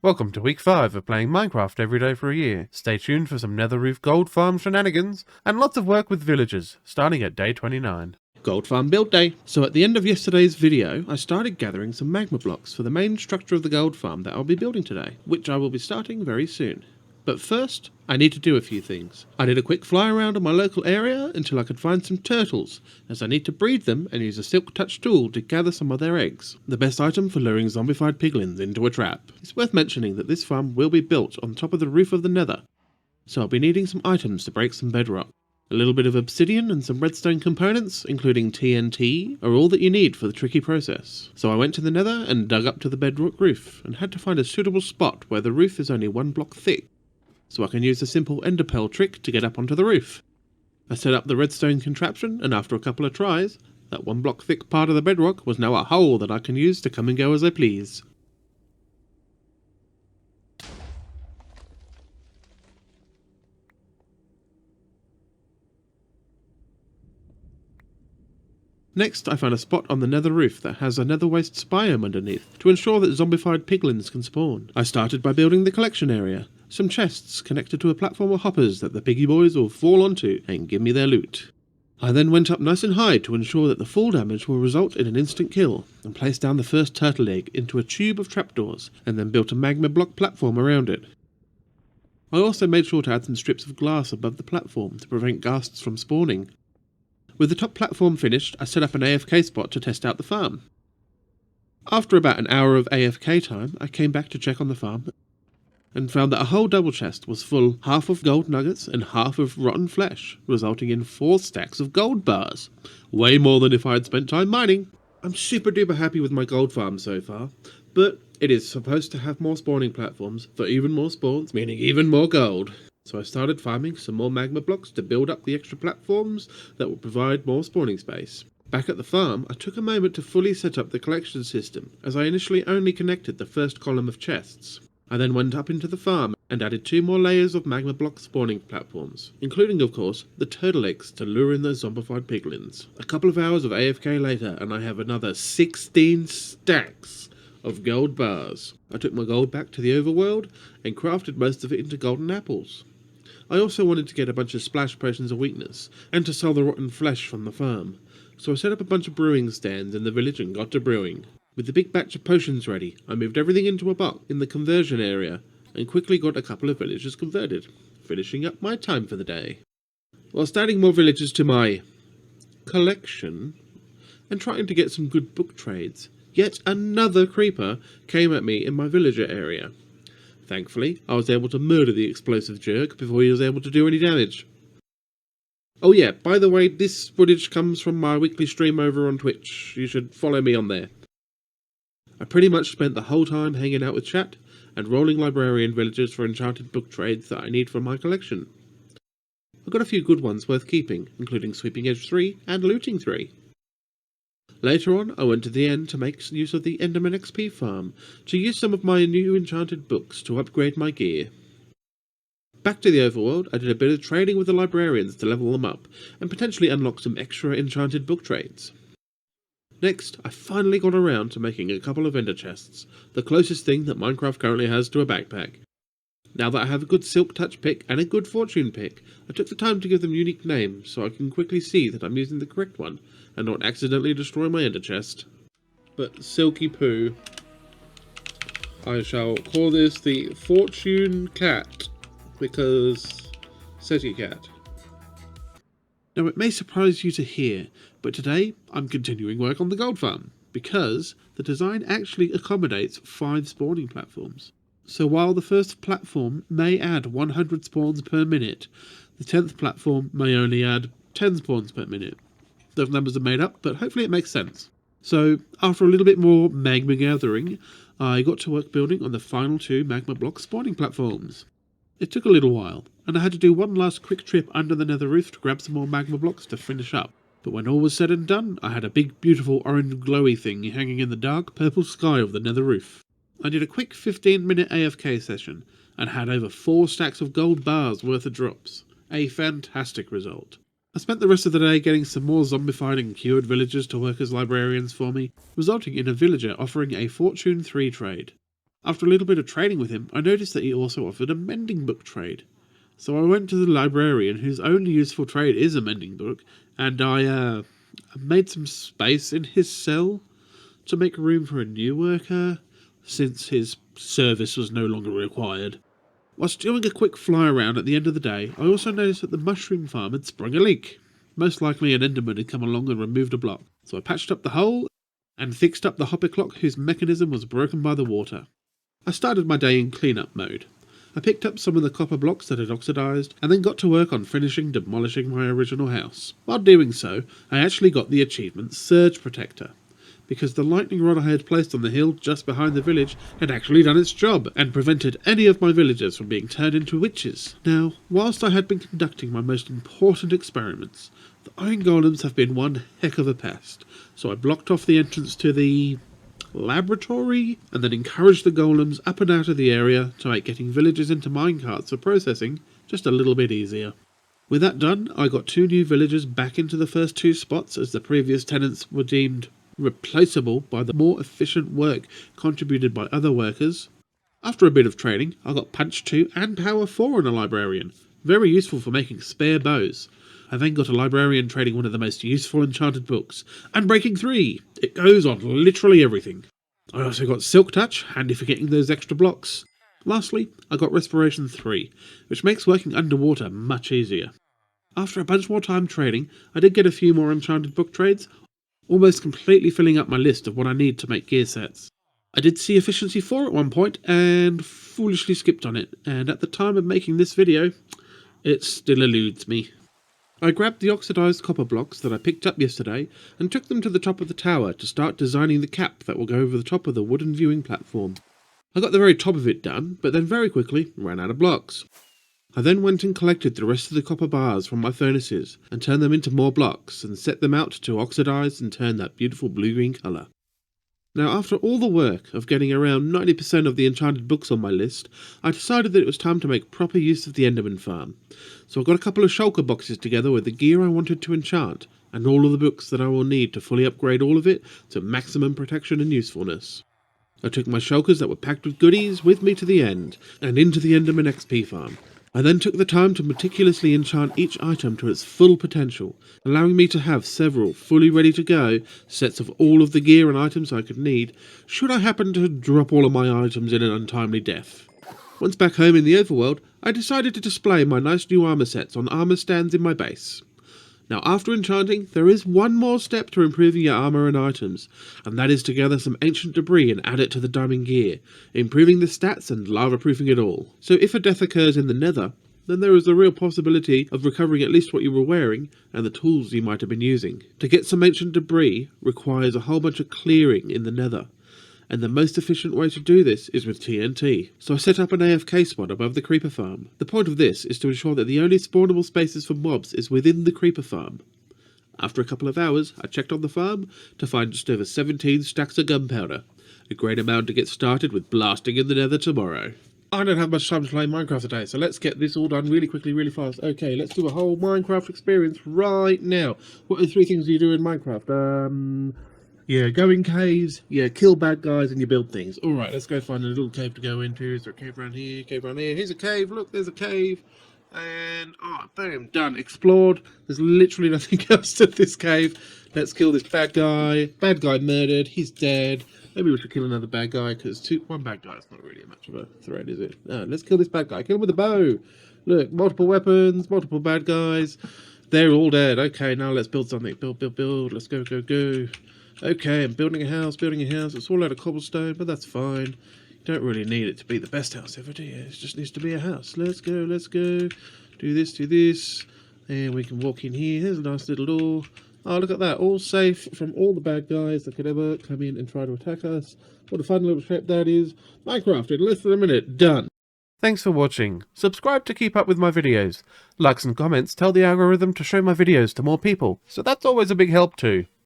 Welcome to week 5 of playing Minecraft every day for a year. Stay tuned for some nether roof gold farm shenanigans and lots of work with villagers, starting at day 29. Gold farm build day. So at the end of yesterday's video, I started gathering some magma blocks for the main structure of the gold farm that I'll be building today, which I will be starting very soon. But first, I need to do a few things. I did a quick fly around in my local area until I could find some turtles, as I need to breed them and use a silk touch tool to gather some of their eggs. The best item for luring zombified piglins into a trap. It's worth mentioning that this farm will be built on top of the roof of the nether, so I'll be needing some items to break some bedrock. A little bit of obsidian and some redstone components, including TNT, are all that you need for the tricky process. So I went to the nether and dug up to the bedrock roof, and had to find a suitable spot where the roof is only 1 block thick, so I can use the simple ender pearl trick to get up onto the roof. I set up the redstone contraption, and after a couple of tries, that 1 block thick part of the bedrock was now a hole that I can use to come and go as I please. Next, I found a spot on the nether roof that has a nether wastes biome underneath, to ensure that zombified piglins can spawn. I started by building the collection area, some chests connected to a platform of hoppers that the piggy boys will fall onto and give me their loot. I then went up nice and high to ensure that the fall damage will result in an instant kill, and placed down the first turtle egg into a tube of trapdoors, and then built a magma block platform around it. I also made sure to add some strips of glass above the platform to prevent ghasts from spawning. With the top platform finished, I set up an AFK spot to test out the farm. After about an hour of AFK time, I came back to check on the farm and found that a whole double chest was full, half of gold nuggets and half of rotten flesh, resulting in 4 stacks of gold bars. Way more than if I had spent time mining. I'm super duper happy with my gold farm so far, but it is supposed to have more spawning platforms for even more spawns, meaning even more gold. So I started farming some more magma blocks to build up the extra platforms that will provide more spawning space. Back at the farm, I took a moment to fully set up the collection system, as I initially only connected the first column of chests. I then went up into the farm and added 2 more layers of magma block spawning platforms, including of course the turtle eggs to lure in the zombified piglins. A couple of hours of AFK later and I have another 16 stacks of gold bars. I took my gold back to the overworld and crafted most of it into golden apples. I also wanted to get a bunch of splash potions of weakness, and to sell the rotten flesh from the farm, so I set up a bunch of brewing stands in the village and got to brewing. With the big batch of potions ready, I moved everything into a box in the conversion area, and quickly got a couple of villagers converted, finishing up my time for the day. Whilst adding more villagers to my collection, and trying to get some good book trades, yet another creeper came at me in my villager area. Thankfully, I was able to murder the explosive jerk before he was able to do any damage. Oh yeah, by the way, this footage comes from my weekly stream over on Twitch. You should follow me on there. I pretty much spent the whole time hanging out with chat and rolling librarian villagers for enchanted book trades that I need for my collection. I've got a few good ones worth keeping, including Sweeping Edge 3 and Looting 3. Later on, I went to the end to make use of the Enderman XP farm, to use some of my new enchanted books to upgrade my gear. Back to the overworld, I did a bit of trading with the librarians to level them up, and potentially unlock some extra enchanted book trades. Next, I finally got around to making a couple of ender chests, the closest thing that Minecraft currently has to a backpack. Now that I have a good silk touch pick and a good fortune pick, I took the time to give them unique names so I can quickly see that I'm using the correct one, and not accidentally destroy my ender chest. But Silky Poo, I shall call this the Fortune Cat, because Seti Cat. Now it may surprise you to hear, but today I'm continuing work on the gold farm, because the design actually accommodates 5 spawning platforms. So while the first platform may add 100 spawns per minute, the 10th platform may only add 10 spawns per minute. Those numbers are made up, but hopefully it makes sense. So, after a little bit more magma gathering, I got to work building on the final 2 magma block spawning platforms. It took a little while, and I had to do one last quick trip under the nether roof to grab some more magma blocks to finish up. But when all was said and done, I had a big beautiful orange glowy thing hanging in the dark purple sky of the nether roof. I did a quick 15-minute AFK session, and had over 4 stacks of gold bars worth of drops. A fantastic result. I spent the rest of the day getting some more zombified and cured villagers to work as librarians for me, resulting in a villager offering a Fortune 3 trade. After a little bit of trading with him, I noticed that he also offered a mending book trade. So I went to the librarian, whose only useful trade is a mending book, and I made some space in his cell to make room for a new worker, since his service was no longer required. Whilst doing a quick fly around at the end of the day, I also noticed that the mushroom farm had sprung a leak. Most likely an enderman had come along and removed a block, so I patched up the hole and fixed up the hopper clock whose mechanism was broken by the water. I started my day in cleanup mode. I picked up some of the copper blocks that had oxidized, and then got to work on finishing demolishing my original house. While doing so, I actually got the achievement Surge Protector, because the lightning rod I had placed on the hill just behind the village had actually done its job, and prevented any of my villagers from being turned into witches. Now, whilst I had been conducting my most important experiments, the iron golems have been one heck of a pest, so I blocked off the entrance to the laboratory, and then encouraged the golems up and out of the area to make getting villagers into minecarts for processing just a little bit easier. With that done, I got 2 new villagers back into the first 2 spots, as the previous tenants were deemed replaceable by the more efficient work contributed by other workers. After a bit of training, I got Punch 2 and Power 4 in a librarian, very useful for making spare bows. I then got a librarian trading one of the most useful enchanted books, and Breaking 3. It goes on literally everything. I also got Silk Touch, handy for getting those extra blocks. Lastly, I got Respiration 3, which makes working underwater much easier. After a bunch more time trading, I did get a few more enchanted book trades, almost completely filling up my list of what I need to make gear sets. I did see Efficiency 4 at one point, and foolishly skipped on it, and at the time of making this video, it still eludes me. I grabbed the oxidized copper blocks that I picked up yesterday and took them to the top of the tower to start designing the cap that will go over the top of the wooden viewing platform. I got the very top of it done, but then very quickly ran out of blocks. I then went and collected the rest of the copper bars from my furnaces and turned them into more blocks and set them out to oxidize and turn that beautiful blue-green colour. Now, after all the work of getting around 90% of the enchanted books on my list, I decided that it was time to make proper use of the Enderman farm. So I got a couple of shulker boxes together with the gear I wanted to enchant, and all of the books that I will need to fully upgrade all of it to maximum protection and usefulness. I took my shulkers that were packed with goodies with me to the end, and into the Enderman XP farm. I then took the time to meticulously enchant each item to its full potential, allowing me to have several fully ready to go sets of all of the gear and items I could need, should I happen to drop all of my items in an untimely death. Once back home in the overworld, I decided to display my nice new armor sets on armor stands in my base. Now, after enchanting, there is one more step to improving your armor and items, and that is to gather some ancient debris and add it to the diamond gear, improving the stats and lava-proofing it all. So if a death occurs in the nether, then there is a real possibility of recovering at least what you were wearing and the tools you might have been using. To get some ancient debris requires a whole bunch of clearing in the nether, and the most efficient way to do this is with TNT. So I set up an AFK spot above the creeper farm. The point of this is to ensure that the only spawnable spaces for mobs is within the creeper farm. After a couple of hours, I checked on the farm to find just over 17 stacks of gunpowder, a great amount to get started with blasting in the nether tomorrow. I don't have much time to play Minecraft today, so let's get this all done really quickly, really fast. Okay, let's do a whole Minecraft experience right now. What are the 3 things you do in Minecraft? Yeah, go in caves, kill bad guys, and you build things. Alright, let's go find a little cave to go into. Is there a cave around here? Cave around here. Here's a cave. Look, there's a cave. And, boom, done. Explored. There's literally nothing else to this cave. Let's kill this bad guy. Bad guy murdered. He's dead. Maybe we should kill another bad guy, because one bad guy is not really much of a threat, is it? No, let's kill this bad guy. Kill him with a bow. Look, multiple weapons, multiple bad guys. They're all dead. Okay, now let's build something. Build. Let's go. Okay, I'm building a house. It's all out of cobblestone, but that's fine. You don't really need it to be the best house ever, do you? It just needs to be a house. Let's go. Do this. And we can walk in here. Here's a nice little door. Oh, look at that. All safe from all the bad guys that could ever come in and try to attack us. What a fun little trap that is. Minecraft in less than a minute. Done. Thanks for watching. Subscribe to keep up with my videos. Likes and comments tell the algorithm to show my videos to more people, so that's always a big help too.